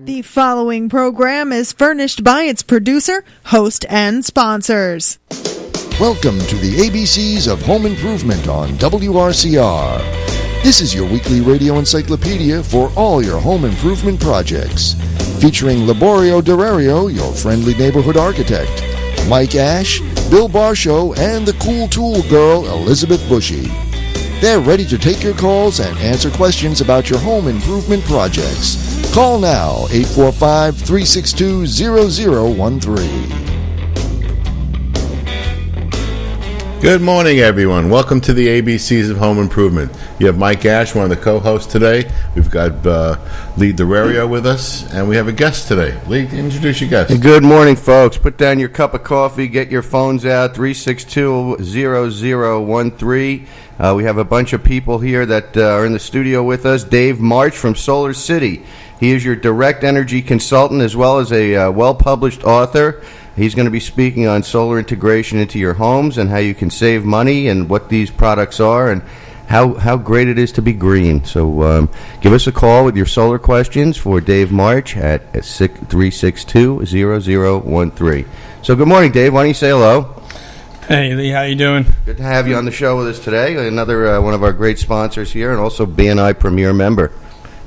The following program is furnished by its producer, host, and sponsors. Welcome to the ABCs of Home Improvement on WRCR. This is your weekly radio encyclopedia for all your home improvement projects. Featuring Laborio Durario, your friendly neighborhood architect, Mike Ash, Bill Barshow, and the cool tool girl, Elizabeth Bushy. They're ready to take your calls and answer questions about your home improvement projects. Call now, 845-362-0013. Good morning, everyone. Welcome to the ABCs of Home Improvement. You have Mike Ash, one of the co-hosts today. We've got Lee Durario with us, and we have a guest today. Lee, introduce your guest. Good morning, folks. Put down your cup of coffee, get your phones out, 362-0013. We have a bunch of people here that are in the studio with us. Dave March from SolarCity. He is your direct energy consultant as well as a well-published author. He's going to be speaking on solar integration into your homes and how you can save money and what these products are and how great it is to be green. So give us a call with your solar questions for Dave March at 362-0013. So good morning, Dave. Why don't you say hello? Hey, Lee, how you doing? Good to have you on the show with us today. Another one of our great sponsors here and also BNI Premier member.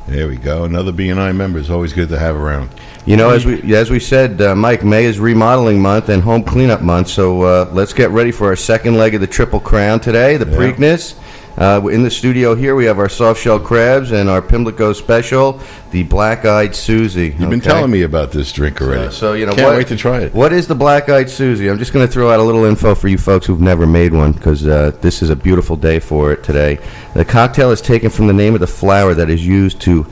There we go. Another BNI member is always good to have around. You know, as we said, Mike, May is remodeling month and home cleanup month, so let's get ready for our second leg of the Triple Crown today, the Preakness. In the studio here, we have our soft-shell crabs and our Pimlico special, the Black-Eyed Susie. You've been telling me about this drink already. So you know, can't wait to try it. What is the Black-Eyed Susie? I'm just going to throw out a little info for you folks who've never made one, because this is a beautiful day for it today. The cocktail is taken from the name of the flower that is used to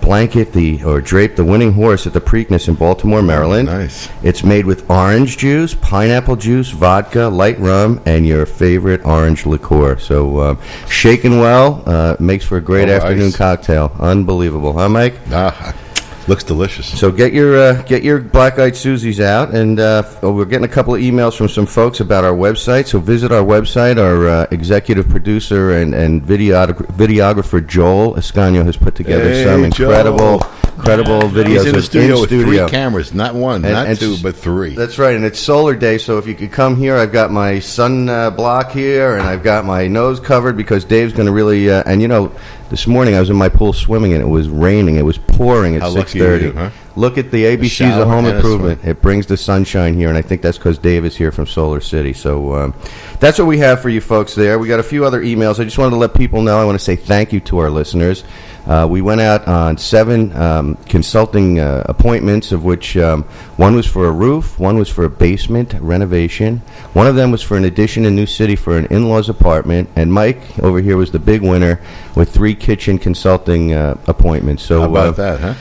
blanket or drape the winning horse at the Preakness in Baltimore, Maryland. Nice. It's made with orange juice, pineapple juice, vodka, light rum, and your favorite orange liqueur. So shaken well, makes for a great afternoon cocktail. Unbelievable, huh, Mike? Looks delicious. So get your Black-Eyed Susies out, and we're getting a couple of emails from some folks about our website. So visit our website. Our executive producer and videographer Joel Escanio has put together some incredible videos. He's in the studio with 3 cameras, not one, not 2, but 3. That's right, and it's solar day, so if you could come here, I've got my sun block here, and I've got my nose covered because Dave's going to really, and you know, this morning I was in my pool swimming, and it was raining. It was pouring at 6:30. Huh? Look at the ABCs of Home Improvement. It brings the sunshine here, and I think that's because Dave is here from SolarCity. So that's what we have for you folks there. We got a few other emails. I just wanted to let people know. I want to say thank you to our listeners. We went out on 7 consulting appointments, of which one was for a roof, one was for a basement renovation, one of them was for an addition in New City for an in-laws apartment, and Mike over here was the big winner with 3 kitchen consulting appointments. So how about that, huh?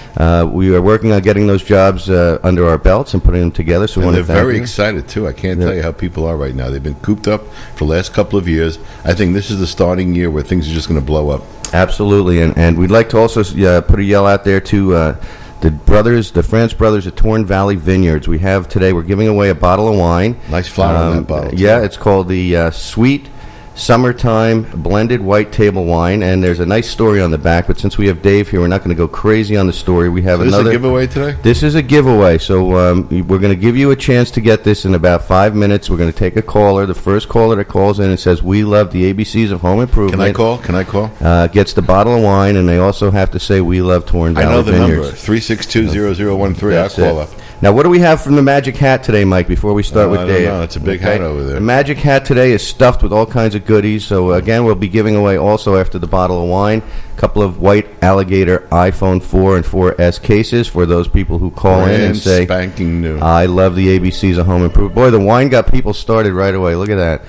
We are working on getting those jobs under our belts and putting them together. So and they're very excited, too. I can't tell you how people are right now. They've been cooped up for the last couple of years. I think this is the starting year where things are just going to blow up. Absolutely, and we'd like to also put a yell out there to the France brothers at Torn Valley Vineyards. We're giving away a bottle of wine. Nice flower on that bottle. Yeah, it's called the Sweet Summertime Blended White Table Wine, and there's a nice story on the back, but since we have Dave here, we're not going to go crazy on the story. We have another... This is a giveaway today? This is a giveaway, so we're going to give you a chance to get this in about 5 minutes. We're going to take a caller. The first caller that calls in and says, "We love the ABCs of Home Improvement." Can I call? Gets the bottle of wine, and they also have to say, "We love Torn Valley Vineyards." I know the number, 362-0013. I'll call up. Now, what do we have from the Magic Hat today, Mike, before we start with Dave? I don't know. It's a big hat over there. The Magic Hat today is stuffed with all kinds of goodies. So, again, we'll be giving away also after the bottle of wine a couple of white alligator iPhone 4 and 4S cases for those people who call in and say, spanking new. "I love the ABCs of Home Improvement." Boy, the wine got people started right away. Look at that.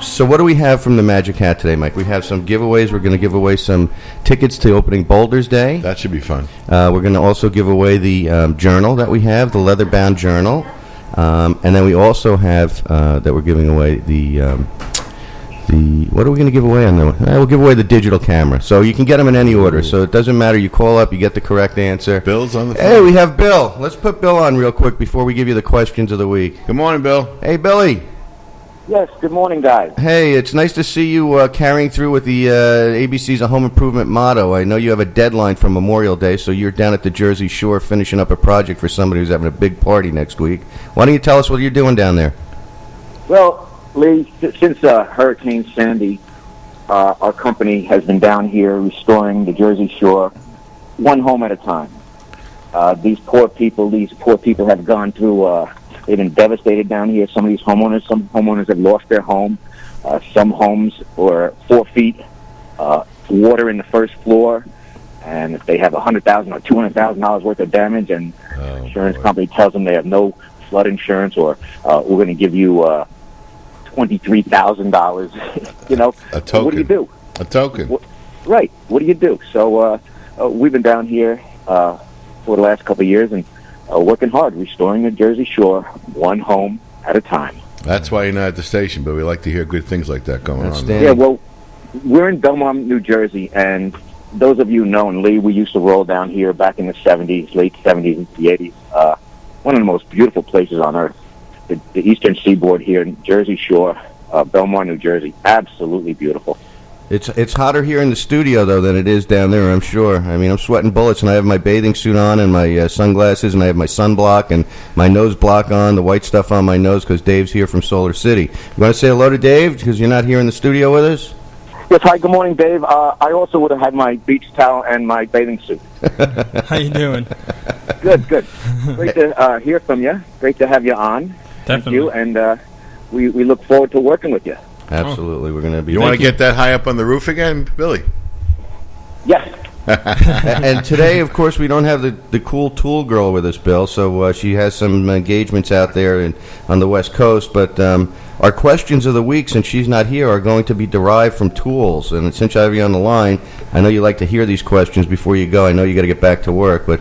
So what do we have from the Magic Hat today, Mike? We have some giveaways. We're going to give away some tickets to Opening Boulders Day. That should be fun. We're going to also give away the journal that we have, the leather-bound journal. And then we also have that we're giving away the what are we going to give away on that one? We'll give away the digital camera. So you can get them in any order. So it doesn't matter. You call up, you get the correct answer. Bill's on the phone. Hey, we have Bill. Let's put Bill on real quick before we give you the questions of the week. Good morning, Bill. Hey, Billy. Yes, good morning, guys. Hey, it's nice to see you carrying through with the ABC's A Home Improvement motto. I know you have a deadline for Memorial Day, so you're down at the Jersey Shore finishing up a project for somebody who's having a big party next week. Why don't you tell us what you're doing down there? Well, Lee, since Hurricane Sandy, our company has been down here restoring the Jersey Shore one home at a time. These poor people have gone through, they've been devastated down here. Some homeowners have lost their home. Some homes were 4 feet, water in the first floor, and if they have $100,000 or $200,000 worth of damage, and insurance company tells them they have no flood insurance, or we're going to give you $23,000. You know, a token. What do you do? A token. Right. What do you do? So we've been down here for the last couple of years and working hard, restoring the Jersey Shore one home at a time. That's why you're not at the station, but we like to hear good things like that going on. Yeah, well, we're in Belmont, New Jersey, and those of you know, Lee, we used to roll down here back in the 70s, late 70s and the 80s. One of the most beautiful places on earth. The eastern seaboard here in Jersey Shore, Belmont, New Jersey. Absolutely beautiful. It's hotter here in the studio, though, than it is down there, I'm sure. I mean, I'm sweating bullets, and I have my bathing suit on and my sunglasses, and I have my sunblock and my nose block on, the white stuff on my nose, because Dave's here from SolarCity. You want to say hello to Dave, because you're not here in the studio with us? Yes, hi, good morning, Dave. I also would have had my beach towel and my bathing suit. How you doing? Good. Great to hear from you. Great to have you on. Definitely. Thank you, and we look forward to working with you. Absolutely. We're going to be... You want to get that high up on the roof again, Billy? Yes. And today, of course, we don't have the cool tool girl with us, Bill, so she has some engagements out there on the West Coast, but our questions of the week, since she's not here, are going to be derived from tools. And since I have you on the line, I know you like to hear these questions before you go. I know you got to get back to work, but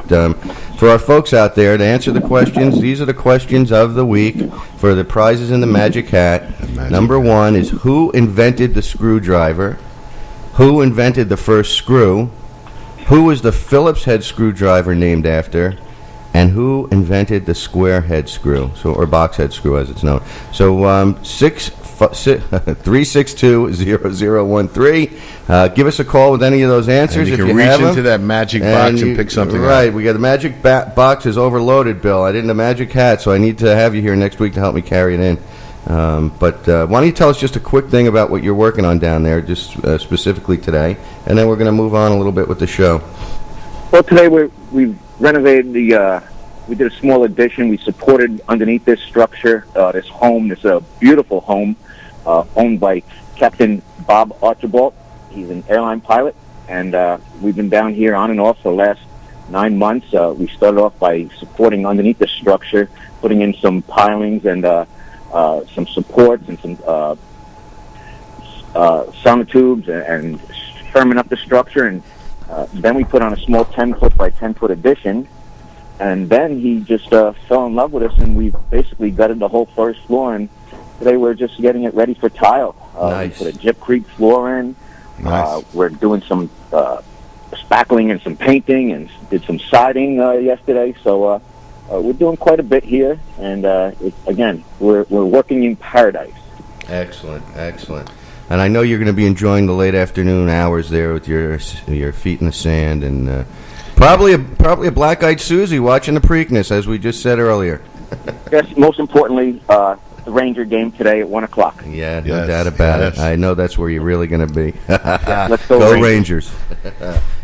for our folks out there, to answer the questions, these are the questions of the week for the prizes in the Magic Hat. Number one is, who invented the screwdriver? Who invented the first screw? Who was the Phillips head screwdriver named after? And who invented the square head screw, or box head screw as it's known? So 362-0013. Give us a call with any of those answers. And if you you can reach have into them. that magic box and pick something right, out. we got the magic box is overloaded, Bill. I didn't have a magic hat, so I need to have you here next week to help me carry it in. But why don't you tell us just a quick thing about what you're working on down there, just specifically today, and then we're going to move on a little bit with the show. Well, today we've renovated we did a small addition. We supported underneath this structure, this home, this beautiful home, owned by Captain Bob Archibald. He's an airline pilot, and we've been down here on and off for the last 9 months. We started off by supporting underneath the structure, putting in some pilings and some supports and some sonotubes and firming up the structure, and then we put on a small 10-foot by 10-foot addition, and then he just fell in love with us, and we basically gutted the whole first floor, and today we're just getting it ready for tile. Nice. We put a Gypcrete floor in. Nice. We're doing some spackling and some painting, and did some siding yesterday, so we're doing quite a bit here, and again, we're working in paradise. Excellent. And I know you're going to be enjoying the late afternoon hours there with your feet in the sand, and probably a black-eyed Susie watching the Preakness, as we just said earlier. Yes, most importantly, the Ranger game today at 1 o'clock. Yeah, no doubt about it. I know that's where you're really going to be. Let's go Rangers.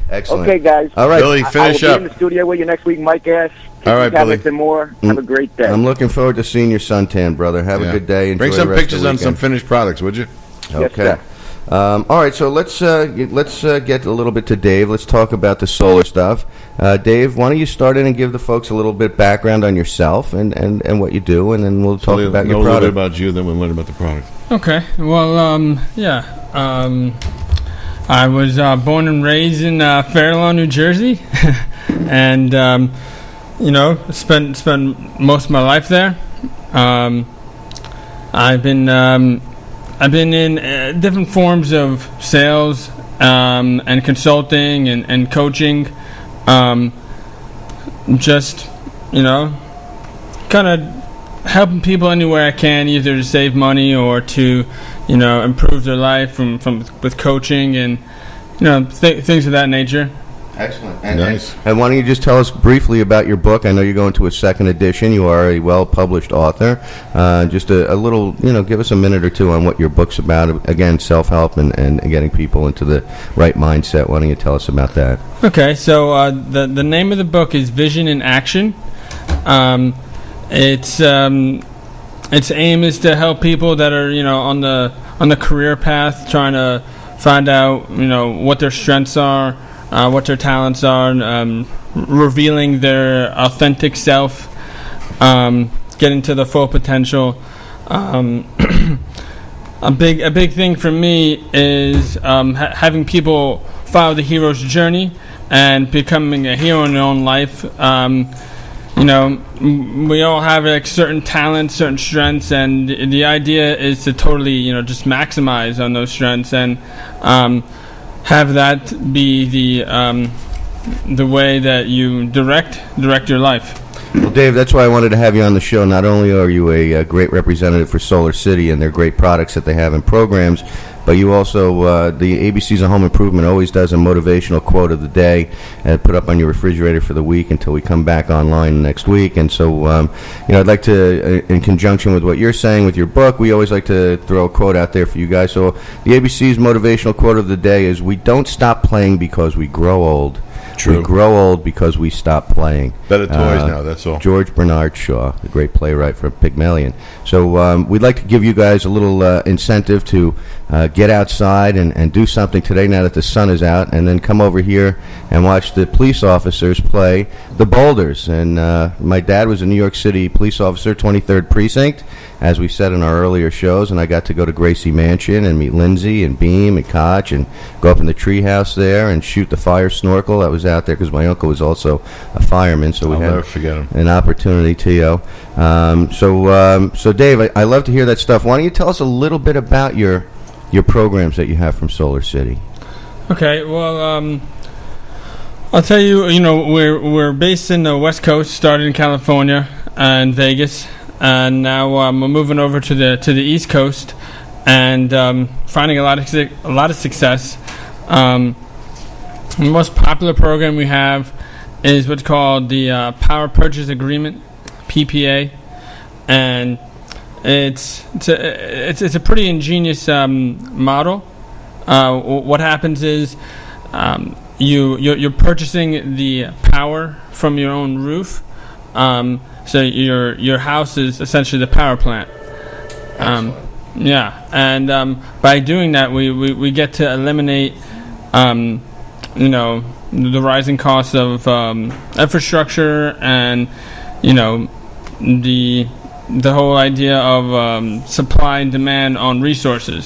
Excellent. Okay, guys. All right, Billy, finish I will up. be in the studio with you next week, Mike Ash. All right, Billy. And more. Have a great day. I'm looking forward to seeing your suntan, brother. Have a good day. Enjoy Bring some the rest pictures of the on some weekend. finished products, would you? Okay. Yes, all right, so let's get a little bit to Dave. Let's talk about the solar stuff. Dave, why don't you start in and give the folks a little bit background on yourself and what you do, and then we'll talk about your a little bit product. about you, then we'll learn about the product. Okay. Well, I was born and raised in Fair Lawn, New Jersey, and spent most of my life there. I've been in different forms of sales and consulting and coaching. Kind of helping people anywhere I can, either to save money or to, improve their life from with coaching and, things of that nature. Excellent. Nice. And why don't you just tell us briefly about your book? I know you're going to a second edition. You are a well-published author. Just a little, give us a minute or two on what your book's about. Again, self-help and getting people into the right mindset. Why don't you tell us about that? Okay, so the name of the book is Vision in Action. Its aim is to help people that are, on the career path, trying to find out, what their strengths are, what their talents are, revealing their authentic self, getting to the full potential. A big thing for me is having people follow the hero's journey and becoming a hero in their own life. We all have certain talents, certain strengths, and the idea is to totally, just maximize on those strengths and have that be the way that you direct your life. Well, Dave, that's why I wanted to have you on the show. Not only are you a great representative for SolarCity and their great products that they have in programs, but you also, the ABCs of Home Improvement always does a motivational quote of the day put up on your refrigerator for the week until we come back online next week. And so, I'd like to, in conjunction with what you're saying with your book, we always like to throw a quote out there for you guys. So the ABC's motivational quote of the day is, "We don't stop playing because we grow old. True. We grow old because we stop playing." Better toys now, that's all. George Bernard Shaw, the great playwright from Pygmalion. So we'd like to give you guys a little incentive to get outside and do something today now that the sun is out, and then come over here and watch the police officers play the Boulders. And my dad was a New York City police officer, 23rd Precinct, as we said in our earlier shows, and I got to go to Gracie Mansion and meet Lindsay and Beam and Koch and go up in the treehouse there and shoot the fire snorkel that was out there because my uncle was also a fireman, so we I'll had never forget him. an opportunity, Tio. So Dave, I love to hear that stuff. Why don't you tell us a little bit about your programs that you have from SolarCity? Okay, well, I'll tell you, we're based in the West Coast, started in California and Vegas, and now we're moving over to the East Coast and finding a lot of success. The most popular program we have is what's called the Power Purchase Agreement, PPA, and it's a pretty ingenious model. What happens is you're purchasing the power from your own roof. So your house is essentially the power plant. By doing that, we get to eliminate the rising costs of infrastructure and the whole idea of supply and demand on resources.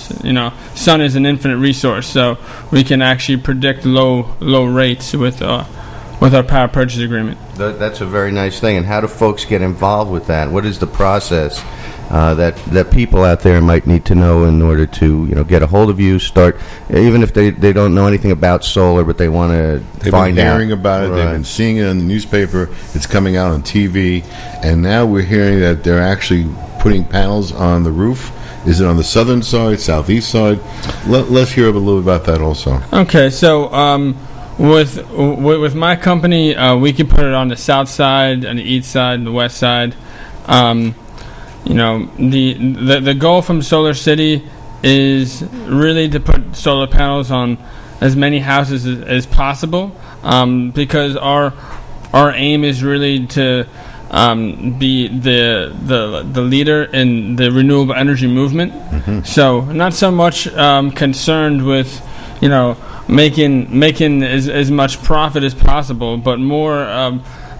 Sun is an infinite resource, so we can actually predict low rates with our power purchase agreement. That's a very nice thing. And how do folks get involved with that? What is the process that people out there might need to know in order to get a hold of you? Start, even if they don't know anything about solar, but they want to find out. They've been hearing about it. Right. They've been seeing it in the newspaper. It's coming out on TV, and now we're hearing that they're actually putting panels on the roof. Is it on the southern side, southeast side? Let's hear a little about that also. Okay, so with my company, we can put it on the south side, on the east side, and the west side. The goal from SolarCity is really to put solar panels on as many houses as possible, because our aim is really to be the leader in the renewable energy movement. Mm-hmm. So not so much concerned with making as much profit as possible, but more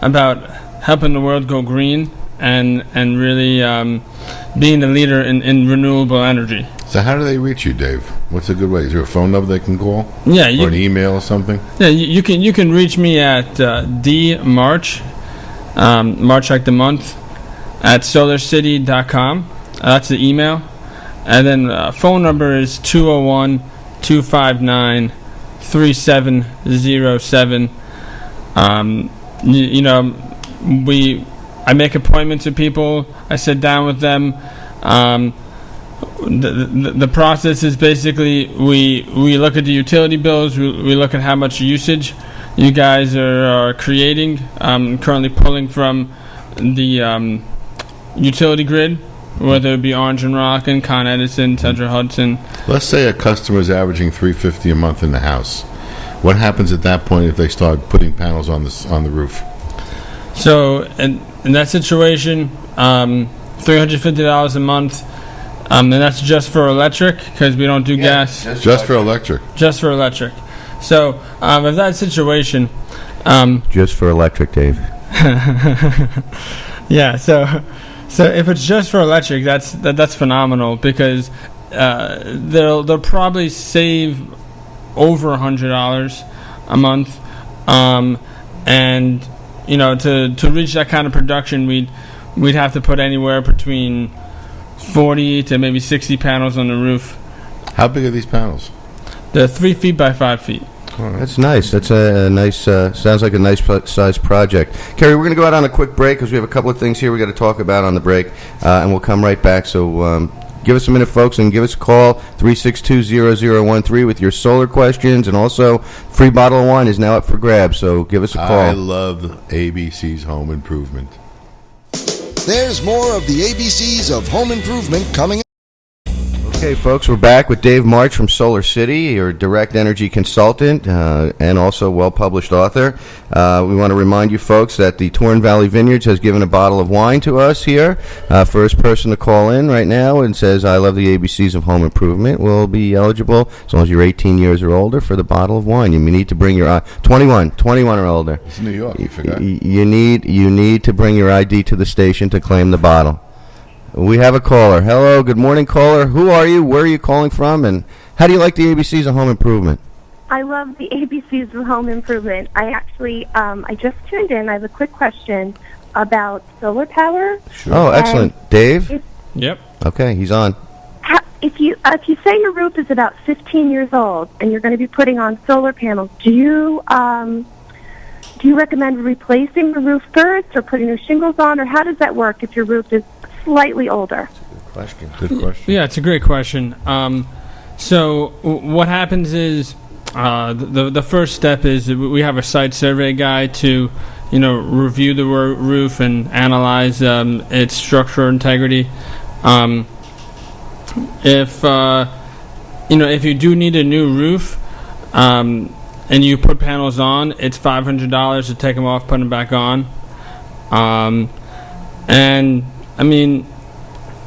about helping the world go green and really being the leader in renewable energy. So how do they reach you, Dave? What's a good way? Is there a phone number they can call? Yeah, or an email or something? Yeah, you can reach me at dmarch, March like the month, at solarcity.com. That's the email. And then phone number is 201-259-3707. I make appointments with people. I sit down with them. The process is basically we look at the utility bills. We look at how much usage you guys are creating. Currently pulling from the utility grid, whether it be Orange and Rock and Con Edison, Central Hudson. Let's say a customer is averaging $350 a month in the house. What happens at that point if they start putting panels on the roof? So in that situation, $350 a month, and that's just for electric because we don't do gas. Just for electric. Just for electric. So if that situation, Just for electric, Dave. yeah. So if it's just for electric, that's phenomenal because they'll probably save over $100 a month, and to reach that kind of production, we'd have to put anywhere between 40 to maybe 60 panels on the roof. How big are these panels? They're 3 feet by 5 feet. That's nice. That's a nice, sounds like a nice size project. Kerry, we're going to go out on a quick break because we have a couple of things here we got to talk about on the break, and we'll come right back. So give us a minute, folks, and give us a call, 362-0013 with your solar questions, and also free bottle of wine is now up for grabs, so give us a call. I love ABC's Home Improvement. There's more of the ABCs of home improvement coming up. Okay, folks, we're back with Dave March from SolarCity, your direct energy consultant and also well-published author. We want to remind you folks that the Torn Valley Vineyards has given a bottle of wine to us here. First person to call in right now and says, I love the ABCs of home improvement, will be eligible, as long as you're 18 years or older, for the bottle of wine. You need to bring your 21 or older. It's New York, you forgot. You need to bring your ID to the station to claim the bottle. We have a caller. Hello, good morning, caller. Who are you? Where are you calling from? And how do you like the ABCs of home improvement? I love the ABCs of home improvement. I actually, I just tuned in. I have a quick question about solar power. Sure. Oh, excellent. Dave? Yep. Okay, he's on. If you say your roof is about 15 years old and you're going to be putting on solar panels, do you recommend replacing the roof first or putting new shingles on, or how does that work if your roof is slightly older? Good question. Yeah, it's a great question. So what happens is the first step is we have a site survey guy to review the roof and analyze its structural integrity. If you do need a new roof and you put panels on, it's $500 to take them off, put them back on. And I mean,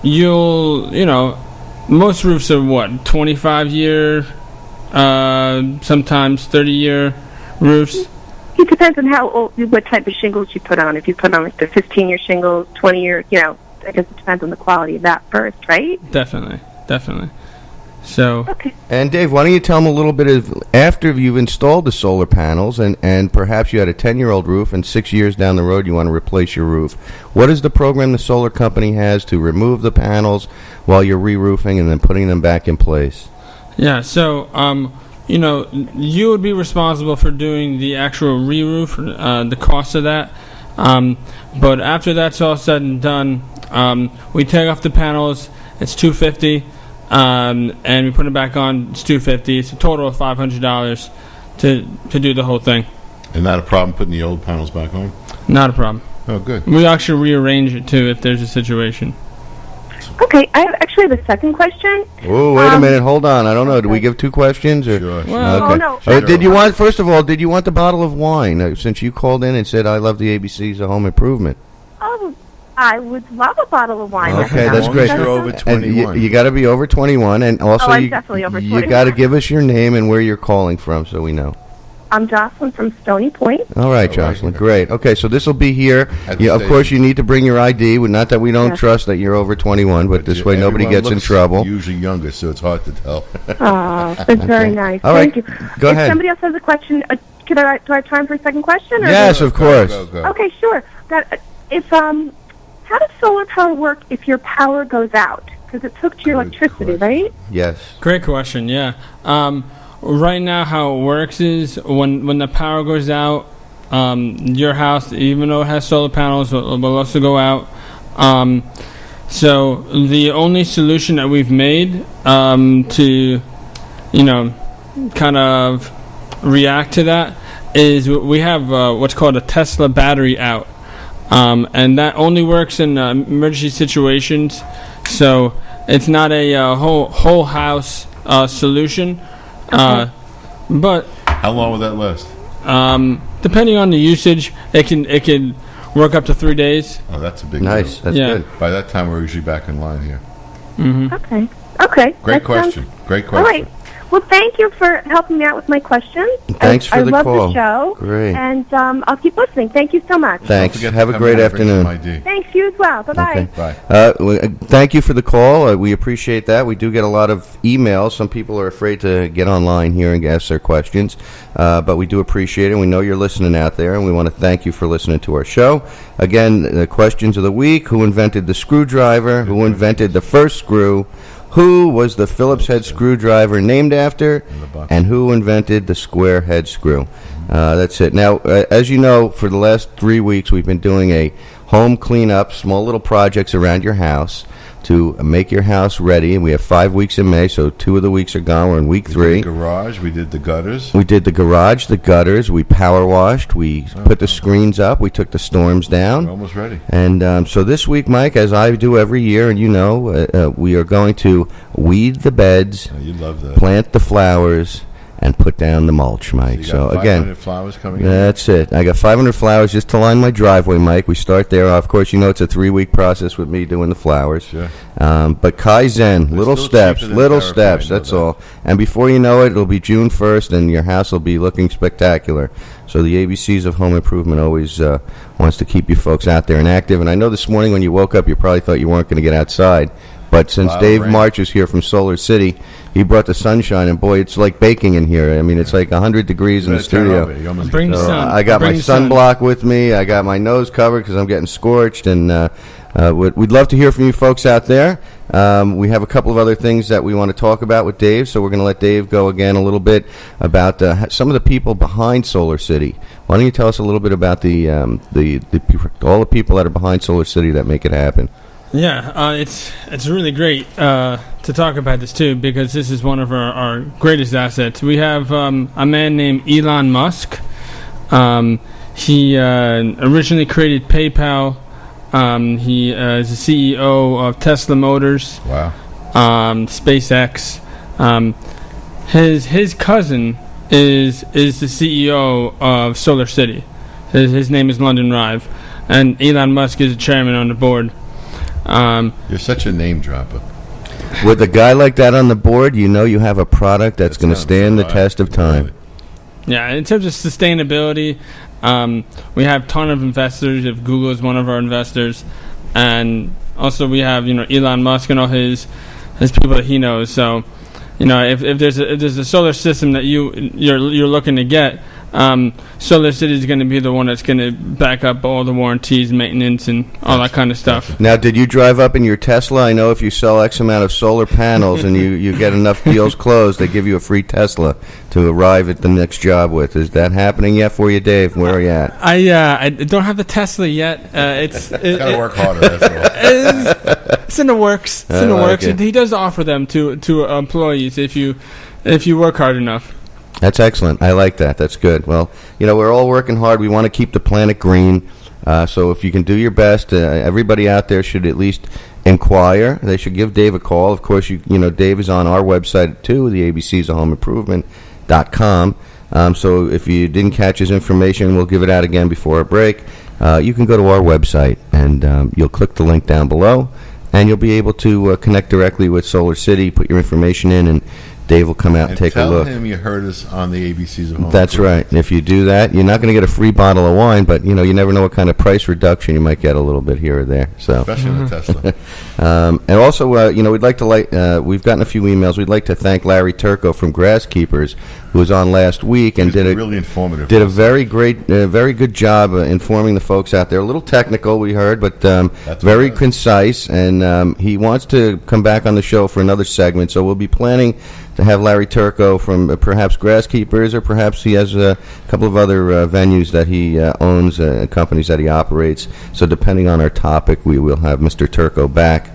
most roofs are 25-year, sometimes 30-year roofs. It depends on what type of shingles you put on. If you put on like the 15-year shingles, 20-year, I guess it depends on the quality of that first, right? Definitely. So. Okay. And Dave, why don't you tell them a little bit of, after you've installed the solar panels and perhaps you had a 10-year-old roof and 6 years down the road you want to replace your roof, what is the program the solar company has to remove the panels while you're re-roofing and then putting them back in place? Yeah, so, you would be responsible for doing the actual re-roof, the cost of that. But after that's all said and done, we take off the panels, it's $250. And we put it back on, it's $250. It's a total of $500 to do the whole thing. And not a problem putting the old panels back on? Not a problem. Oh, good. We actually rearrange it too if there's a situation. Okay, I actually have a second question. Oh, wait a minute, hold on. I don't know. Do we give two questions? Or? Sure. Well, Oh, no. Did you want, first of all, did you want the bottle of wine? Since you called in and said, I love the ABCs of home improvement. Oh, I would love a bottle of wine. Okay, that's great. You're over 21. You got to be over 21, and also I'm definitely over 21. You got to give us your name and where you're calling from, so we know. I'm Jocelyn from Stony Point. All right, Jocelyn, great. Okay, so this will be here. At the Of station. course, you need to bring your ID. Not that we don't trust that you're over 21, but this way nobody Everyone gets in looks trouble. Usually younger, so it's hard to tell. Oh, that's very nice. All right, Thank you. go if ahead. somebody else has a question, do I have time for a second question? Or Yes, of course. Go. Okay, sure. How does solar power work if your power goes out? Because it's hooked to your electricity, right? Yes. Great question, yeah. Right now how it works is when the power goes out, your house, even though it has solar panels, will also go out. So the only solution that we've made to, kind of react to that is we have what's called a Tesla battery out. And that only works in emergency situations. So it's not a whole house solution. But how long will that last? Depending on the usage, it can work up to 3 days. Oh, that's a big Nice. deal. That's good. By that time, we're usually back in line here. Okay. Great That question. sounds- Great All question. right. Well, thank you for helping me out with my questions. Thanks for I the love call. the show. Great. And I'll keep listening. Thank you so much. Thanks. Don't forget to Have a come great in and bring some afternoon. ID. Thanks, you as well. Bye-bye. Okay. Bye. Thank you for the call. We appreciate that. We do get a lot of emails. Some people are afraid to get online here and ask their questions, but we do appreciate it. We know you're listening out there, and we want to thank you for listening to our show. Again, the questions of the week: who invented the screwdriver? Who invented the first screw? Who was the Phillips head screwdriver named after? And who invented the square head screw? That's it. Now, as you know, for the last 3 weeks, we've been doing a home cleanup, small little projects around your house to make your house ready. We have 5 weeks in May, so 2 of the weeks are gone. We're in week 3. We did the garage. We did the gutters. We did the garage, the gutters. We power washed. We put the screens up. We took the storms down. We're almost ready. And so this week, Mike, as I do every year, and we are going to weed the beds, Oh, you love that. plant the flowers, and put down the mulch, Mike. You So got again, 500 flowers coming in. that's it. I got 500 flowers just to line my driveway, Mike. We start there. Of course, it's a 3-week process with me doing the flowers. Sure. But Kaizen, little still steps, cheaper than little Verify, steps. I know That's that. all. And before you know it, it'll be June 1st, and your house will be looking spectacular. So the ABCs of home improvement always wants to keep you folks out there and active. And I know this morning when you woke up, you probably thought you weren't going to get outside. But since Lot of Dave rain. March is here from Solar City, he brought the sunshine, and boy, it's like baking in here. I mean, it's like 100 degrees in the Better turn studio. over. You almost Bring get the So sun. I got my Bring the sun. sunblock with me. I got my nose covered because I'm getting scorched. And we'd love to hear from you folks out there. We have a couple of other things that we want to talk about with Dave, so we're going to let Dave go again a little bit about some of the people behind Solar City. Why don't you tell us a little bit about all the people that are behind Solar City that make it happen? Yeah, it's really great to talk about this too, because this is one of our greatest assets. We have a man named Elon Musk. He originally created PayPal. He is the CEO of Tesla Motors, Wow. SpaceX. His cousin is the CEO of Solar City. His name is London Rive, and Elon Musk is the chairman on the board. You're such a name dropper. With a guy like that on the board, you have a product that's going to sounds stand the right. test of time. Yeah, in terms of sustainability, we have a ton of investors. If Google is one of our investors, and also we have Elon Musk and all his people that he knows. So, if there's a solar system that you're looking to get, Solar City is going to be the one that's going to back up all the warranties, maintenance, and all that kind of stuff. Now, did you drive up in your Tesla? I know if you sell X amount of solar panels and you get enough deals closed, they give you a free Tesla to arrive at the next job with. Is that happening yet for you, Dave? Where are you at? I don't have the Tesla yet. Gotta work harder, that's all. It's in the works. It's I in the like works. it. He does offer them to employees if you work hard enough. That's excellent. I like that. That's good. Well, we're all working hard. We want to keep the planet green. So if you can do your best, everybody out there should at least inquire. They should give Dave a call. Of course, Dave is on our website too, the ABCs of Home Improvement.com. So if you didn't catch his information, we'll give it out again before our break. You can go to our website and you'll click the link down below, and you'll be able to connect directly with Solar City, put your information in, and Dave will come out and take a look. Tell him you heard us on the ABCs of Home. That's right. And if you do that, you're not going to get a free bottle of wine, but you never know what kind of price reduction you might get a little bit here or there. So, Especially in the Tesla. and also, we'd like to we've gotten a few emails. We'd like to thank Larry Turco from Grasskeepers who was on last week and did really informative. Did a very good job informing the folks out there. A little technical, we heard, but very concise. And he wants to come back on the show for another segment, so we'll be planning to have Larry Turco from perhaps Grasskeepers, or perhaps he has a couple of other venues that he owns, companies that he operates. So depending on our topic, we will have Mr. Turco back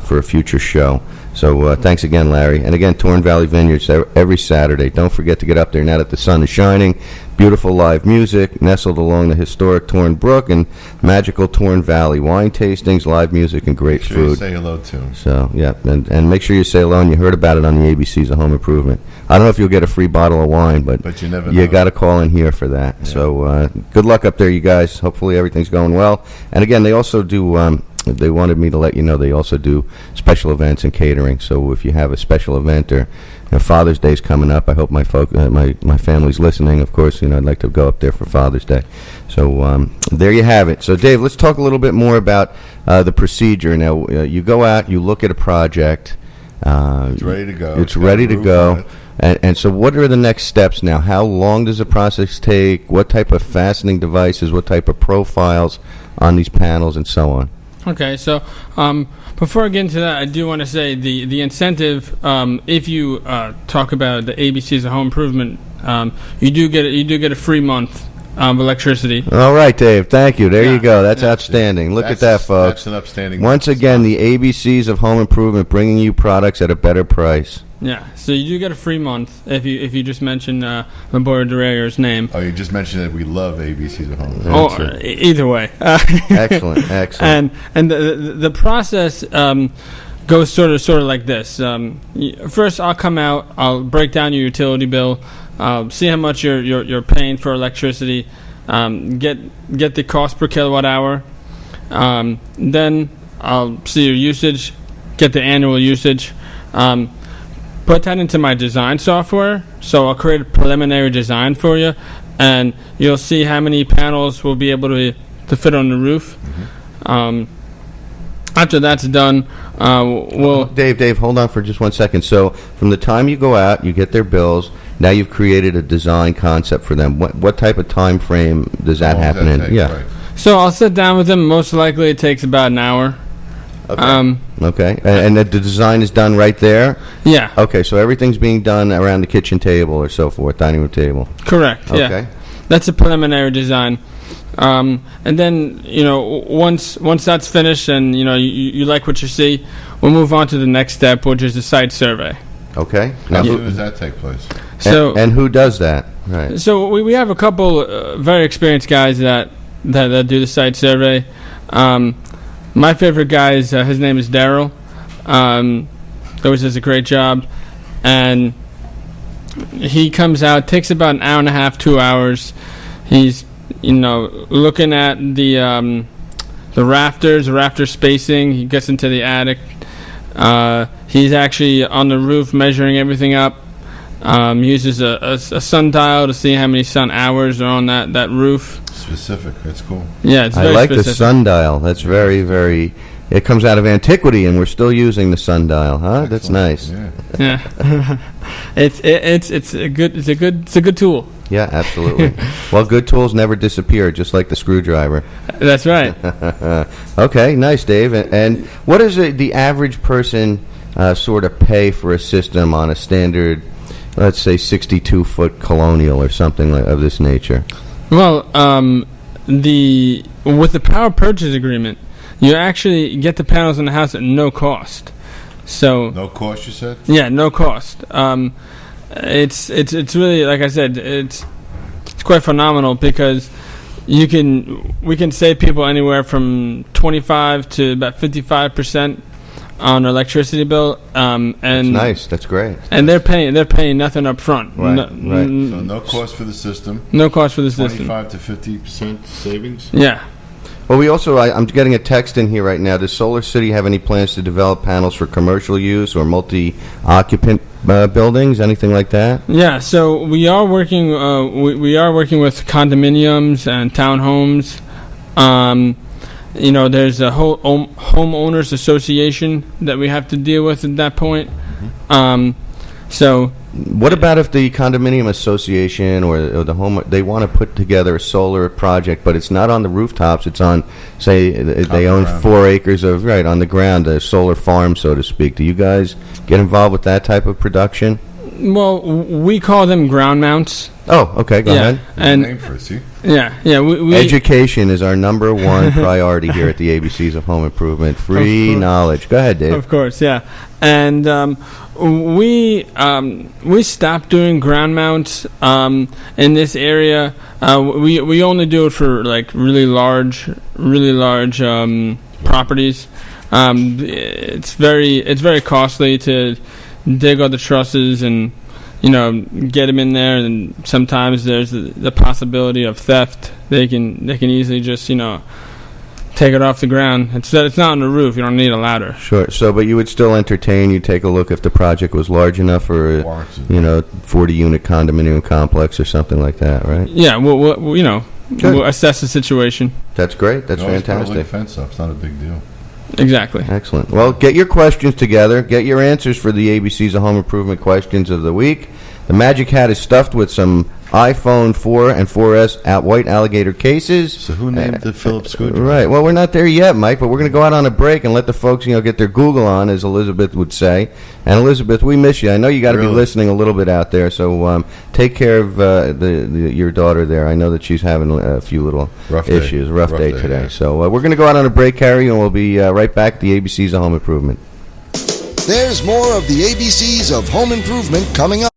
for a future show. So thanks again, Larry. And again, Torn Valley Vineyards every Saturday. Don't forget to get up there now that the sun is shining. Beautiful live music nestled along the historic Torn Brook and magical Torn Valley. Wine tastings, live music, and great food. You say hello to him. So, yeah, and make sure you say hello. And you heard about it on the ABCs of Home Improvement. I don't know if you'll get a free bottle of wine, but you never you know. got to call in here for that. Yeah. So good luck up there, you guys. Hopefully everything's going well. And again, they also do... they wanted me to let you know they also do special events and catering. So if you have a special event or Father's Day's coming up, I hope my family's listening. Of course, I'd like to go up there for Father's Day. So there you have it. So Dave, let's talk a little bit more about the procedure. Now you go out, you look at a project. It's ready to go. It's ready to go. And so what are the next steps now? How long does the process take? What type of fastening devices? What type of profiles on these panels and so on? Okay, so before I get into that, I do want to say the incentive. If you talk about the ABCs of Home Improvement, you do get a free month of electricity. All right, Dave. Thank you. There you go. That's outstanding. Look at that, folks. That's an upstanding. Once again, the ABCs of Home Improvement, bringing you products at a better price. Yeah, so you do get a free month if you just mention Laborio Durayer's name. Oh, you just mentioned that we love ABCs at home. Oh, either way. Excellent. And the process goes sort of like this. First, I'll come out. I'll break down your utility bill. See how much you're paying for electricity. Get the cost per kilowatt hour. Then I'll see your usage. Get the annual usage. Put that into my design software, so I'll create a preliminary design for you, and you'll see how many panels will be able to fit on the roof. Mm-hmm. After that's done, we'll... Dave, hold on for just 1 second. So from the time you go out, you get their bills, now you've created a design concept for them. What type of time frame does that happen in? Right. So I'll sit down with them. Most likely it takes about an hour. Okay. And the design is done right there? Yeah. Okay, so everything's being done around the kitchen table or so forth, dining room table? Correct, okay. Yeah. That's a preliminary design. And then, once that's finished and, you like what you see, we'll move on to the next step, which is the site survey. Okay. How soon does that take place? And who does that? Right. So we have a couple very experienced guys that do the site survey. My favorite guy is his name is Daryl. Always does a great job, and he comes out. Takes about an hour and a half, 2 hours. He's looking at the rafters, the rafter spacing. He gets into the attic. He's actually on the roof measuring everything up. Uses a sundial to see how many sun hours are on that roof. Specific. That's cool. Yeah, it's very I like specific. the sundial. That's very, very... It comes out of antiquity, and we're still using the sundial, huh? Excellent. That's nice. Yeah. It's a good tool. Yeah, absolutely. Well, good tools never disappear, just like the screwdriver. That's right. Okay, nice, Dave. And what does the average person sort of pay for a system on a standard, let's say, 62-foot colonial or something of this nature? Well, with the power purchase agreement, you actually get the panels in the house at no cost. So no cost, you said? Yeah, no cost. It's really, like I said, it's quite phenomenal because we can save people anywhere from 25 to about 55% on their electricity bill. And that's nice. That's great. And they're paying nothing up front. Right. So no cost for the system. No cost for the system. 25 to 50% savings. Yeah. Well, we also, I'm getting a text in here right now. Does SolarCity have any plans to develop panels for commercial use or multi-occupant buildings, anything like that? Yeah, so we are working. We are working with condominiums and townhomes. There's a whole homeowners association that we have to deal with at that point. Mm-hmm. So What about if the condominium association or the home, they want to put together a solar project, but it's not on the rooftops, it's on, say, they own 4 acres of, on the ground, a solar farm, so to speak. Do you guys get involved with that type of production? Well, we call them ground mounts. Oh, okay, go ahead. And name for it, see? Yeah. We Education is our number one priority here at the ABCs of Home Improvement. Free knowledge. Go ahead, Dave. Of course, yeah. And we stopped doing ground mounts in this area. We only do it for like really large properties. It's very costly to dig all the trusses and get them in there, and sometimes there's the possibility of theft. They can easily just take it off the ground. It's not on the roof. You don't need a ladder. Sure. So, but you would still entertain. You take a look if the project was large enough for 40-unit condominium complex or something like that, right? Yeah. We'll assess the situation. That's great. That's fantastic. Put a fence up. It's not a big deal. Exactly. Excellent. Well, get your questions together. Get your answers for the ABCs of Home Improvement questions of the week. The Magic Hat is stuffed with some iPhone 4 and 4S at white alligator cases. So who named the Philips screwdriver? Right. Well, we're not there yet, Mike, but we're going to go out on a break and let the folks, get their Google on, as Elizabeth would say. And Elizabeth, we miss you. I know you got to be listening a little bit out there, so take care of your daughter there. I know that she's having a few little issues. Rough day today. Yeah. So we're going to go out on a break, Harry, and we'll be right back at the ABCs of Home Improvement. There's more of the ABCs of Home Improvement coming up.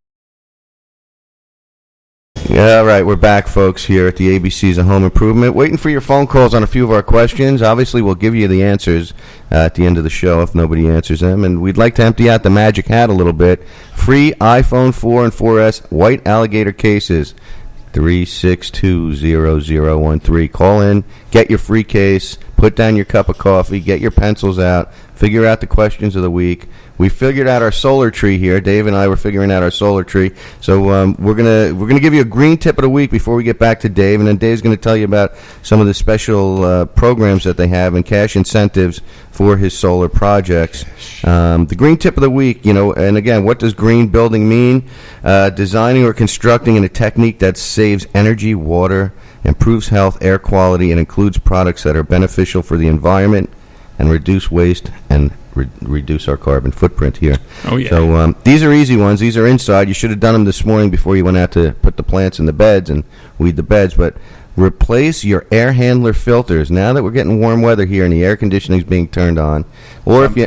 All right, we're back, folks, here at the ABCs of Home Improvement. Waiting for your phone calls on a few of our questions. Obviously, we'll give you the answers at the end of the show if nobody answers them. And we'd like to empty out the Magic Hat a little bit. Free iPhone 4 and 4S white alligator cases. 3620013. Call in, get your free case, put down your cup of coffee, get your pencils out, figure out the questions of the week. We figured out our solar tree here. Dave and I were figuring out our solar tree. So we're gonna give you a green tip of the week before we get back to Dave, and then Dave's going to tell you about some of the special programs that they have and cash incentives for his solar projects. The green tip of the week, and again, what does green building mean? Designing or constructing in a technique that saves energy, water, improves health, air quality, and includes products that are beneficial for the environment and reduce waste and reduce our carbon footprint here. Oh, yeah. So these are easy ones. These are inside. You should have done them this morning before you went out to put the plants in the beds and weed the beds. But replace your air handler filters. Now that we're getting warm weather here and the air conditioning is being turned on, or if you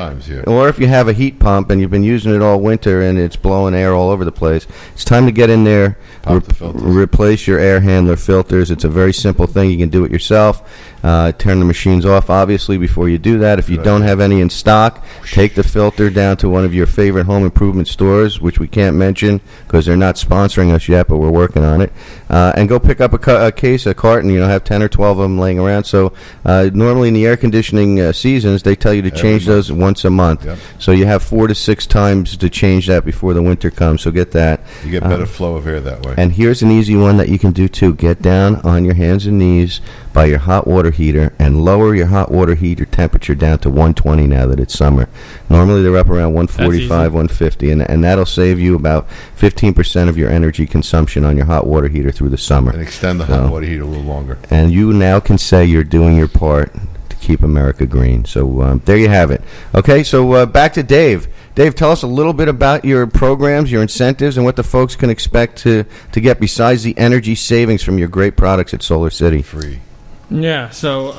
have a heat pump and you've been using it all winter and it's blowing air all over the place, it's time to get in there, replace your air handler filters. It's a very simple thing. You can do it yourself. Turn the machines off, obviously, before you do that. If you don't have any in stock, take the filter down to one of your favorite home improvement stores, which we can't mention because they're not sponsoring us yet, but we're working on it, and go pick up a case, a carton. Have 10 or 12 of them laying around. So normally in the air conditioning seasons, they tell you to change those once a month. Yep. So you have 4 to 6 times to change that before the winter comes. So get that. You get better flow of air that way. And here's an easy one that you can do too. Get down on your hands and knees by your hot water heater and lower your hot water heater temperature down to 120 now that it's summer. Normally they're up around 145, 150, and that'll save you about 15% of your energy consumption on your hot water heater through the summer. And extend the hot water heater a little longer. And you now can say you're doing your part to keep America green. So there you have it. Okay, so back to Dave. Dave, tell us a little bit about your programs, your incentives, and what the folks can expect to get besides the energy savings from your great products at SolarCity. Free. Yeah, so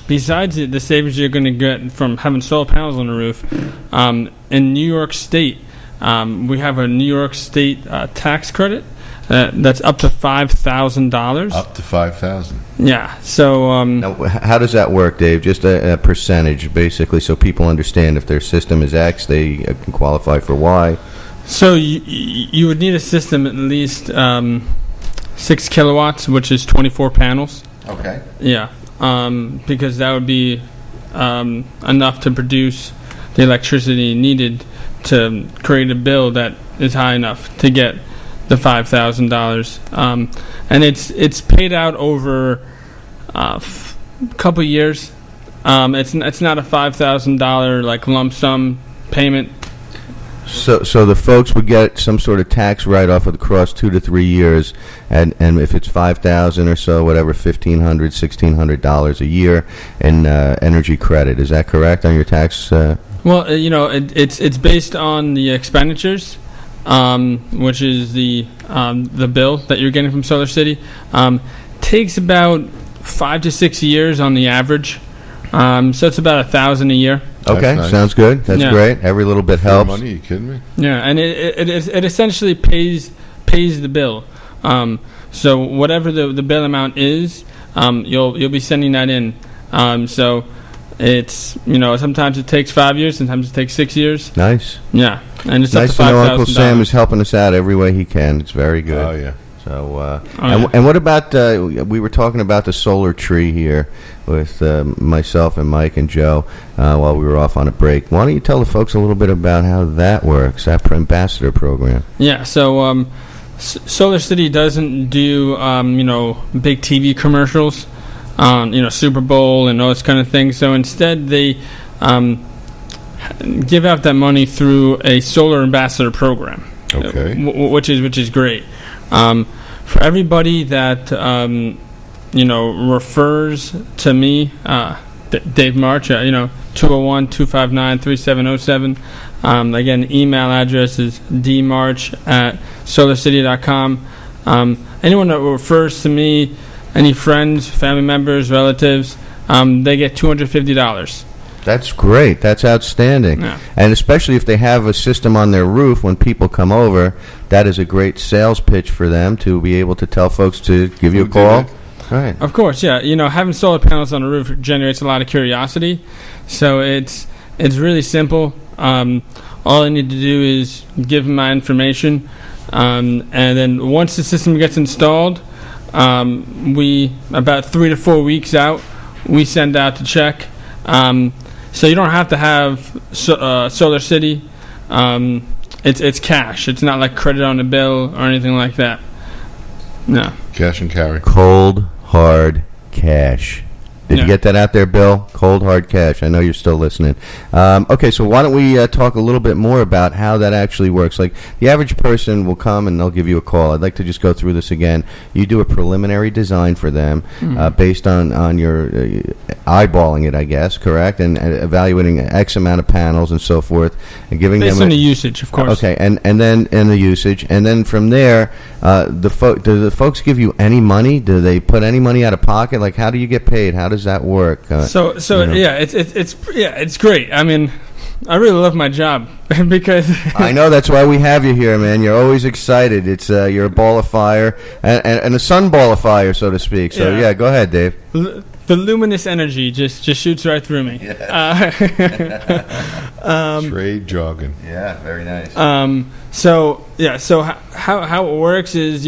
besides the savings you're going to get from having solar panels on the roof, in New York State, we have a New York State tax credit that's up to $5,000. Up to $5,000. Yeah, so... now, how does that work, Dave? Just a percentage, basically, so people understand if their system is X, they can qualify for Y. So you would need a system at least 6 kilowatts, which is 24 panels. Okay. Yeah, because that would be enough to produce the electricity needed to create a bill that is high enough to get the $5,000, and it's paid out over a couple years. It's not a $5,000 like lump sum payment. So the folks would get some sort of tax write-off across 2 to 3 years, and if it's $5,000 or so, whatever, $1,500, $1,600 a year in energy credit. Is that correct on your tax? Well, it's based on the expenditures, which is the bill that you're getting from SolarCity. Takes about 5 to 6 years on the average, so it's about $1,000 a year. Okay, nice. Sounds good. That's great. Every little bit helps. Money? You kidding me? Yeah, and it essentially pays the bill. So whatever the bill amount is, you'll be sending that in. So it's sometimes it takes 5 years, sometimes it takes 6 years. Nice. Yeah, and it's nice up to to know Uncle $5,000. Sam is helping us out every way he can. It's very good. Oh, yeah. So, and what about, we were talking about the solar tree here with myself and Mike and Joe while we were off on a break. Why don't you tell the folks a little bit about how that works, that ambassador program? Yeah, so SolarCity doesn't do, big TV commercials, Super Bowl and all this kind of thing. So instead they give out that money through a solar ambassador program. Okay. Which is great. For everybody that refers to me, Dave March, 201-259-3707. Again, email address is dmarch@solarcity.com. Anyone that refers to me, any friends, family members, relatives, they get $250. That's great. That's outstanding. Yeah. And especially if they have a system on their roof when people come over, that is a great sales pitch for them to be able to tell folks to give you a call. Right. Of course, yeah. Having solar panels on the roof generates a lot of curiosity. So it's really simple. All I need to do is give them my information. And then once the system gets installed, we, about 3 to 4 weeks out, we send out the check. So you don't have to have SolarCity. It's cash. It's not like credit on the bill or anything like that. No. Cash and carry. Cold, hard cash. Did you get that out there, Bill? Cold, hard cash. I know you're still listening. Okay, so why don't we talk a little bit more about how that actually works? Like, the average person will come and they'll give you a call. I'd like to just go through this again. You do a preliminary design for them based on your eyeballing it, I guess, correct? And evaluating X amount of panels and so forth, and giving based them on the usage, of course. Okay, and then the usage, and then from there, do the folks give you any money? Do they put any money out of pocket? Like, how do you get paid? How does that work? Yeah, it's great. I mean, I really love my job because I know that's why we have you here, man. You're always excited. It's you're a ball of fire and a sun ball of fire, so to speak. So yeah, go ahead, Dave. The luminous energy just shoots right through me. Yeah. Trade jogging. Yeah, very nice. So how it works is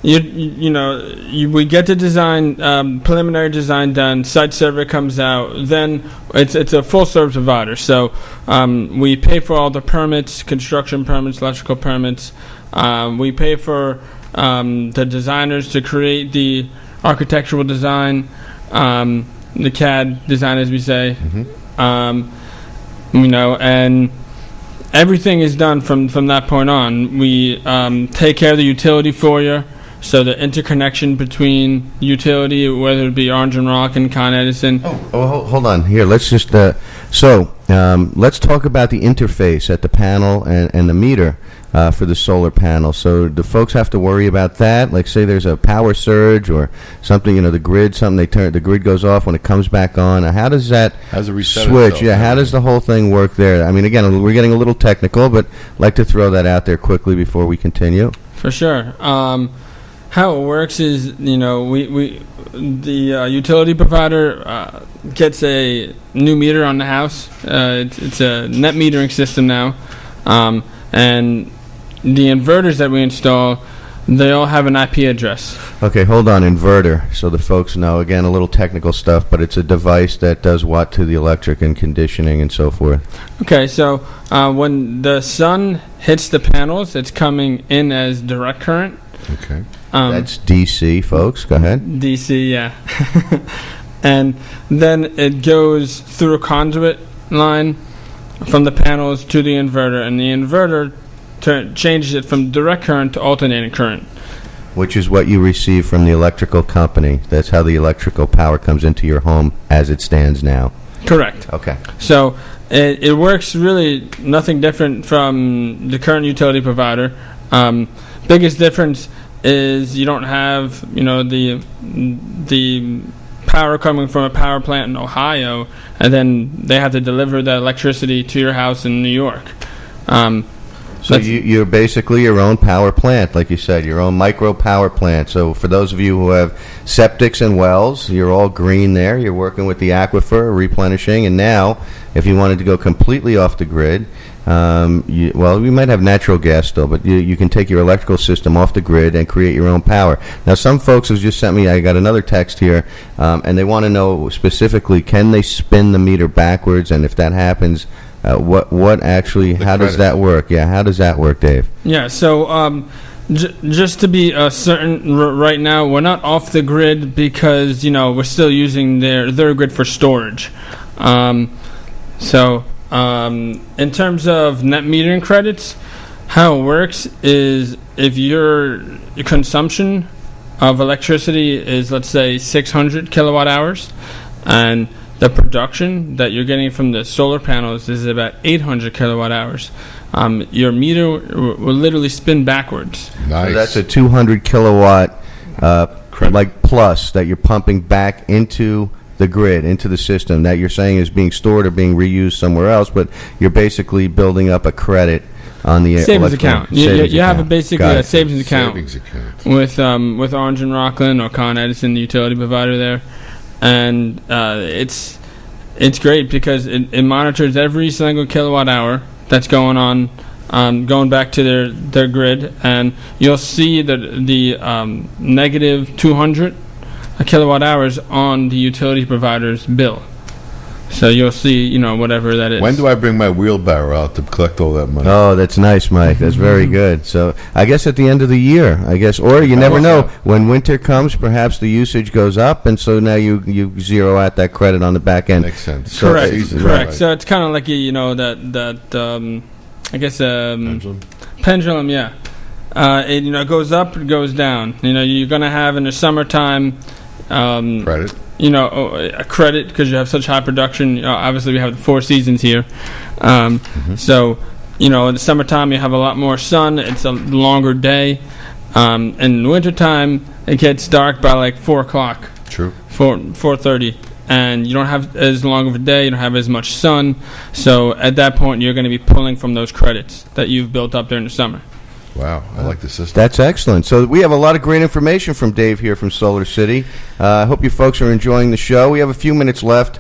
we get the design, preliminary design done. Site survey comes out. Then it's a full service provider. So we pay for all the permits, construction permits, electrical permits. We pay for the designers to create the architectural design, the CAD design, as we say. Mm-hmm. And everything is done from that point on. We take care of the utility for you. So the interconnection between utility, whether it be Orange and Rock and Con Edison. Hold on. Here, let's just let's talk about the interface at the panel and the meter for the solar panel. So do folks have to worry about that? Like, say there's a power surge or something, the grid, the grid goes off when it comes back on. How does that switch? Itself, how does the whole thing work there? I mean, again, we're getting a little technical, but I'd like to throw that out there quickly before we continue. For sure. How it works is, the utility provider gets a new meter on the house. It's a net metering system now, and the inverters that we install, they all have an IP address. Okay, hold on, inverter, so the folks know. Again, a little technical stuff, but it's a device that does what to the electric and conditioning and so forth. Okay, so when the sun hits the panels, it's coming in as direct current. Okay. That's DC, folks. Go ahead. DC, yeah. And then it goes through a conduit line from the panels to the inverter, and the inverter changes it from direct current to alternating current. Which is what you receive from the electrical company. That's how the electrical power comes into your home as it stands now. Correct. Okay. So it works really nothing different from the current utility provider. Biggest difference is you don't have, the power coming from a power plant in Ohio, and then they have to deliver the electricity to your house in New York. So you're basically your own power plant, like you said, your own micro power plant. So for those of you who have septics and wells, you're all green there. You're working with the aquifer, replenishing. And now, if you wanted to go completely off the grid, you might have natural gas still, but you can take your electrical system off the grid and create your own power. Now, some folks have just sent me, I got another text here, and they want to know specifically, can they spin the meter backwards? And if that happens, what actually, how does that work? Yeah, how does that work, Dave? Yeah, so just to be certain, right now, we're not off the grid because, we're still using their grid for storage. In terms of net metering credits, how it works is if your consumption of electricity is, let's say, 600 kilowatt hours, and the production that you're getting from the solar panels is about 800 kilowatt hours, your meter will literally spin backwards. Nice. So that's a 200 kilowatt plus that you're pumping back into the grid, into the system, that you're saying is being stored or being reused somewhere else, but you're basically building up a credit on the savings account. You have a savings account with Orange and Rockland or Con Edison, the utility provider there, and it's great because it monitors every single kilowatt hour that's going on, going back to their grid, and you'll see the negative 200 kilowatt hours on the utility provider's bill. So you'll see, whatever that is. When do I bring my wheelbarrow out to collect all that money? Oh, that's nice, Mike. That's very good. So I guess at the end of the year, or you never know. When winter comes, perhaps the usage goes up, and so now you zero out that credit on the back end. Makes sense. So correct. Right. So it's kind of like, pendulum, yeah. It goes up, it goes down. You're going to have in the summertime credit. A credit because you have such high production. Obviously, we have the 4 seasons here. So, in the summertime, you have a lot more sun. It's a longer day. In wintertime, it gets dark by like 4 o'clock. True. 4:30. And you don't have as long of a day. You don't have as much sun. So, at that point, you're going to be pulling from those credits that you've built up during the summer. Wow, I like the system. That's excellent. So we have a lot of great information from Dave here from SolarCity. I hope you folks are enjoying the show. We have a few minutes left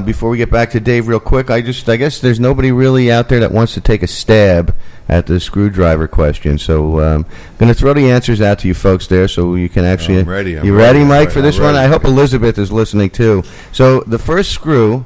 before we get back to Dave real quick. I guess there's nobody really out there that wants to take a stab at the screwdriver question. So I'm going to throw the answers out to you folks there so you can actually... I'm ready. You ready, Mike, for this one? I hope Elizabeth is listening too. So the first screw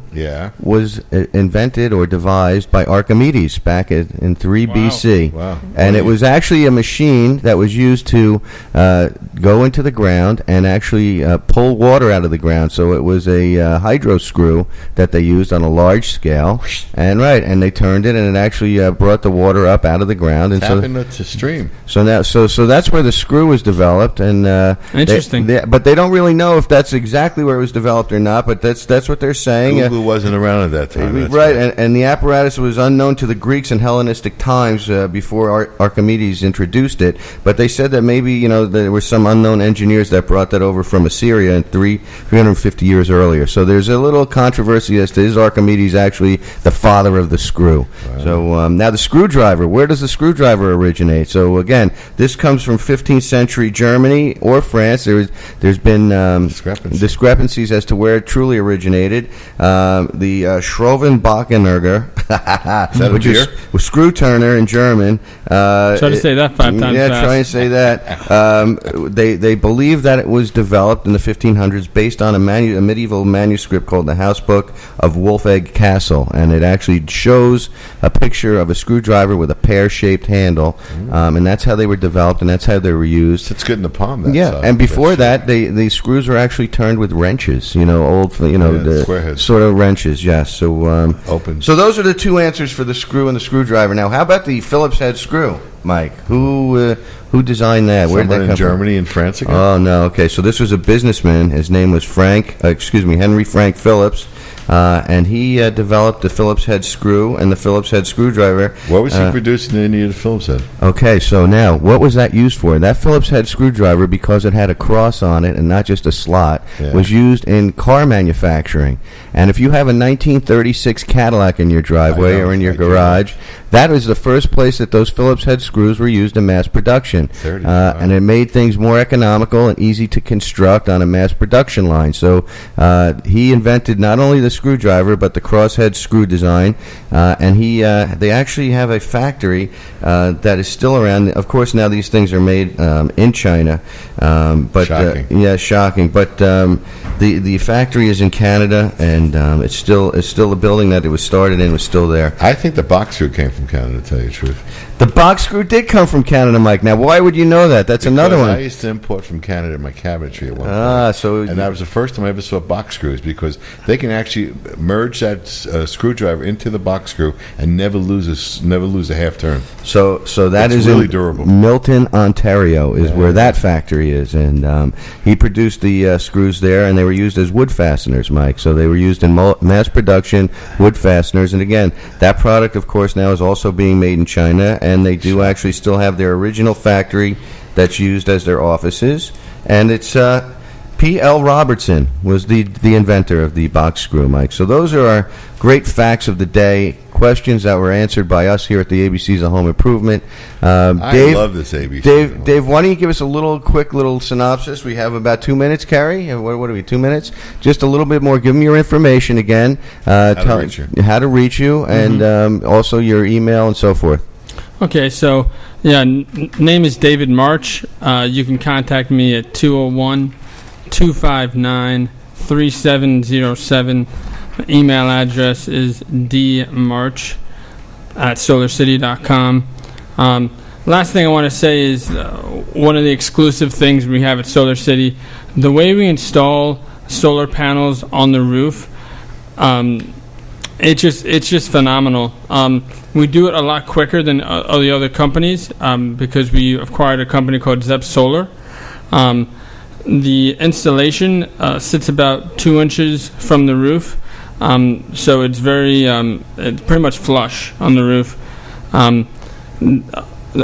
was invented or devised by Archimedes back in 3 BC. Wow. And it was actually a machine that was used to go into the ground and actually pull water out of the ground. So it was a hydro screw that they used on a large scale. And they turned it, and it actually brought the water up out of the ground, and tapping it to stream. So that's where the screw was developed, and interesting. But they don't really know if that's exactly where it was developed or not. But that's what they're saying. Google wasn't around at that time, right? And the apparatus was unknown to the Greeks in Hellenistic times before Archimedes introduced it. But they said that maybe there were some unknown engineers that brought that over from Assyria 350 years earlier. So there's a little controversy as to is Archimedes actually the father of the screw. Wow. So now the screwdriver. Where does the screwdriver originate? So again, this comes from 15th century Germany or France. There's been discrepancies as to where it truly originated. The Schrovenbachnerger, which is screw turner in German. Try to say that 5 times fast. Yeah, try and say that. They believe that it was developed in the 1500s based on a medieval manuscript called the House Book of Wolfegg Castle, and it actually shows a picture of a screwdriver with a pear-shaped handle, and that's how they were developed, and that's how they were used. It's good in the palm. And before that, the screws were actually turned with wrenches, the square sort of wrenches, yes. So open. So those are the two answers for the screw and the screwdriver. Now, how about the Phillips head screw, Mike? Who designed that? Where did that come in Germany and France again? Oh, no. Okay, so this was a businessman. His name was Henry Frank Phillips. And he developed the Phillips head screw and the Phillips head screwdriver. What was he producing in the Phillips head? Okay, so now, what was that used for? That Phillips head screwdriver, because it had a cross on it and not just a slot, was used in car manufacturing. And if you have a 1936 Cadillac in your driveway or in your garage, that was the first place that those Phillips head screws were used in mass production. And it made things more economical and easy to construct on a mass production line. So he invented not only the screwdriver but the crosshead screw design, and they actually have a factory that is still around. Of course, now these things are made in China, but shocking. Shocking. But the factory is in Canada, and it's still a building that it was started in, was still there. I think the box screw came from Canada, to tell you the truth. The box screw did come from Canada, Mike. Now, why would you know that? That's another one. I used to import from Canada my cabinetry at one point. And that was the first time I ever saw box screws, because they can actually merge that screwdriver into the box screw and never lose a half turn. So that it's is really durable. Milton, Ontario is where that factory is, and he produced the screws there, and they were used as wood fasteners, Mike. So they were used in mass production wood fasteners, and again, that product, of course, now is also being made in China, and they do actually still have their original factory that's used as their offices, and it's P.L. Robertson was the inventor of the box screw, Mike. So those are our great facts of the day, questions that were answered by us here at the ABCs of Home Improvement. I love this ABC. Dave, why don't you give us a quick little synopsis? We have about 2 minutes, Carrie. What are we, 2 minutes? Just a little bit more. Give them your information again. How to reach you, and also your email and so forth. Okay, so, name is David March. You can contact me at 201-259-3707. Email address is dmarch@solarcity.com. Last thing I want to say is one of the exclusive things we have at Solar City, the way we install solar panels on the roof, it's just phenomenal. We do it a lot quicker than all the other companies because we acquired a company called Zep Solar. The installation sits about 2 inches from the roof, so it's it's pretty much flush on the roof. The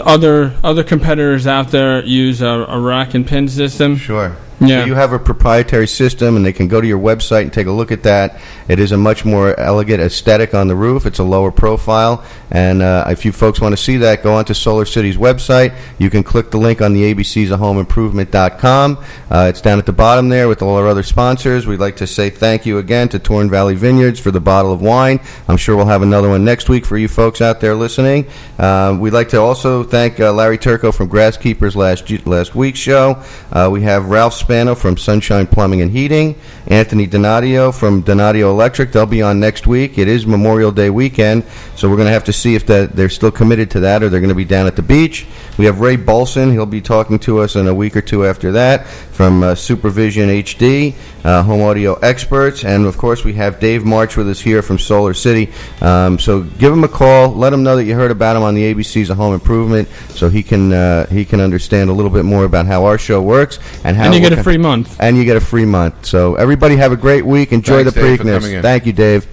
other competitors out there use a rack and pin system. Sure. Yeah. So you have a proprietary system, and they can go to your website and take a look at that. It is a much more elegant aesthetic on the roof. It's a lower profile, and if you folks want to see that, go onto Solar City's website. You can click the link on the abcsofhomeimprovement.com. It's down at the bottom there with all our other sponsors. We'd like to say thank you again to Torn Valley Vineyards for the bottle of wine. I'm sure we'll have another one next week for you folks out there listening. We'd like to also thank Larry Turco from Grasskeepers last week's show. We have Ralph Spano from Sunshine Plumbing and Heating, Anthony Donadio from Donadio Electric. They'll be on next week. It is Memorial Day weekend, so we're going to have to see if they're still committed to that or they're going to be down at the beach. We have Ray Bolson. He'll be talking to us in a week or two after that from Supervision HD, home audio experts. And, of course, we have Dave March with us here from Solar City. So give him a call. Let him know that you heard about him on the ABCs of Home Improvement so he can understand a little bit more about how our show works. And how you get a free month. And you get a free month. So everybody have a great week. Enjoy the Preakness. Thank you, Dave.